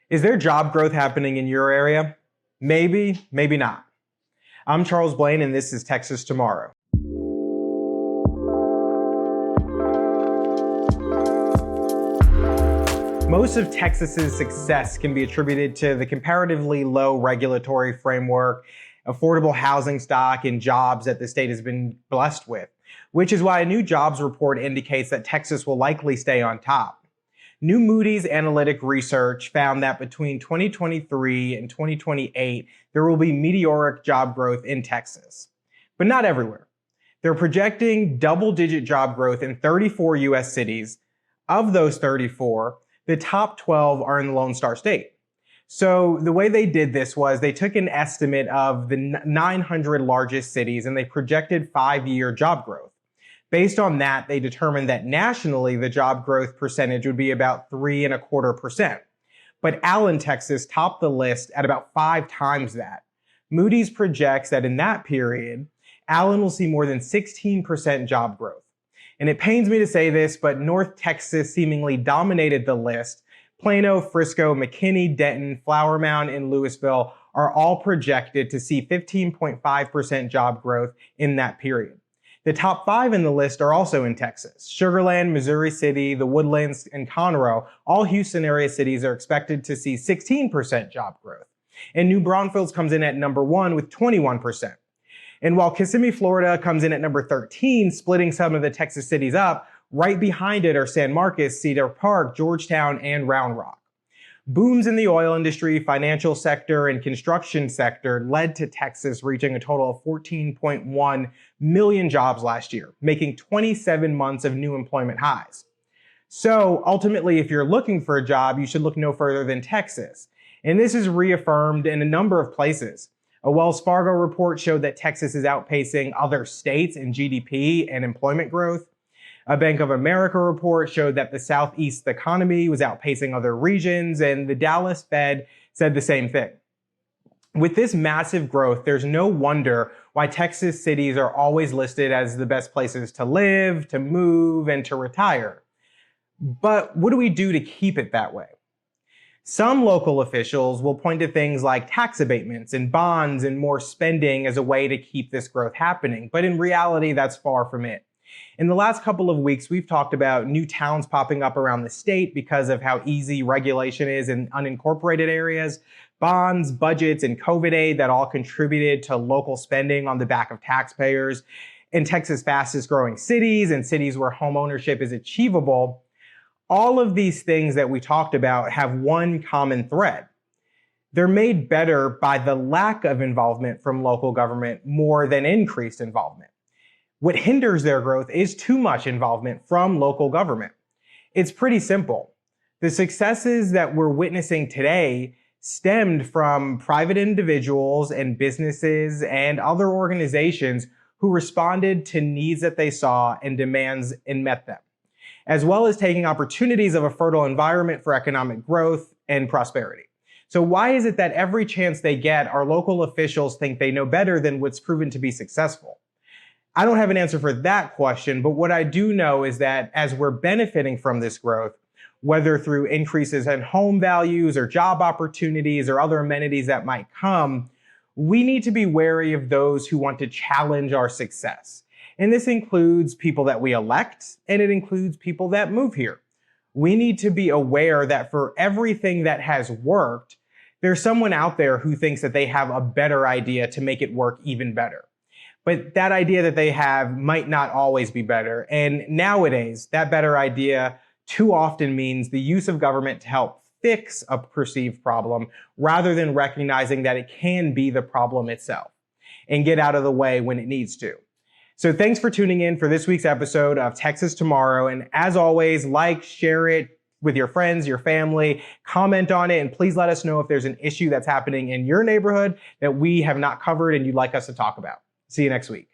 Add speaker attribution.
Speaker 1: Is there job growth happening in your area? Maybe, maybe not. I'm Charles Blaine, and this is Texas Tomorrow. Most of Texas's success can be attributed to the comparatively low regulatory framework, affordable housing stock, and jobs that the state has been blessed with, which is why a new jobs report indicates that Texas will likely stay on top. New Moody's analytic research found that between 2023 and 2028, there will be meteoric job growth in Texas, but not everywhere. They're projecting double-digit job growth in 34 U.S. cities. Of those 34, the top 12 are in the Lone Star State. So the way they did this was they took an estimate of the 900 largest cities and they projected 5-year job growth. Based on that, they determined that nationally, the job growth percentage would be about 3.25%. But Allen, Texas topped the list at about 5 times that. Moody's projects that in that period, Allen will see more than 16% job growth. And it pains me to say this, but North Texas seemingly dominated the list. Plano, Frisco, McKinney, Denton, Flower Mound, and Louisville are all projected to see 15.5% job growth in that period. The top 5 in the list are also in Texas. Sugar Land, Missouri City, the Woodlands, and Conroe, all Houston area cities, are expected to see 16% job growth. And New Braunfels comes in at number 1 with 21%. And while Kissimmee, Florida comes in at number 13, splitting some of the Texas cities up, right behind it are San Marcos, Cedar Park, Georgetown, and Round Rock. Booms in the oil industry, financial sector, and construction sector led to Texas reaching a total of 14.1 million jobs last year, making 27 months of new employment highs. So ultimately, if you're looking for a job, you should look no further than Texas. And this is reaffirmed in a number of places. A Wells Fargo report showed that Texas is outpacing other states in GDP and employment growth. A Bank of America report showed that the Southeast economy was outpacing other regions, and the Dallas Fed said the same thing. With this massive growth, there's no wonder why Texas cities are always listed as the best places to live, to move, and to retire. But what do we do to keep it that way? Some local officials will point to things like tax abatements and bonds and more spending as a way to keep this growth happening. But in reality, that's far from it. In the last couple of weeks, we've talked about new towns popping up around the state because of how easy regulation is in unincorporated areas, bonds, budgets, and COVID aid that all contributed to local spending on the back of taxpayers, in Texas' fastest growing cities and cities where home ownership is achievable. All of these things that we talked about have one common thread. They're made better by the lack of involvement from local government more than increased involvement. What hinders their growth is too much involvement from local government. It's pretty simple. The successes that we're witnessing today stemmed from private individuals and businesses and other organizations who responded to needs that they saw and demands and met them, as well as taking opportunities of a fertile environment for economic growth and prosperity. So why is it that every chance they get, our local officials think they know better than what's proven to be successful? I don't have an answer for that question, but what I do know is that as we're benefiting from this growth, whether through increases in home values or job opportunities or other amenities that might come, we need to be wary of those who want to challenge our success. And this includes people that we elect, and it includes people that move here. We need to be aware that for everything that has worked, there's someone out there who thinks that they have a better idea to make it work even better. But that idea that they have might not always be better. And nowadays, that better idea too often means the use of government to help fix a perceived problem rather than recognizing that it can be the problem itself and get out of the way when it needs to. So thanks for tuning in for this week's episode of Texas Tomorrow. And as always, like, share it with your friends, your family, comment on it, and please let us know if there's an issue that's happening in your neighborhood that we have not covered and you'd like us to talk about. See you next week.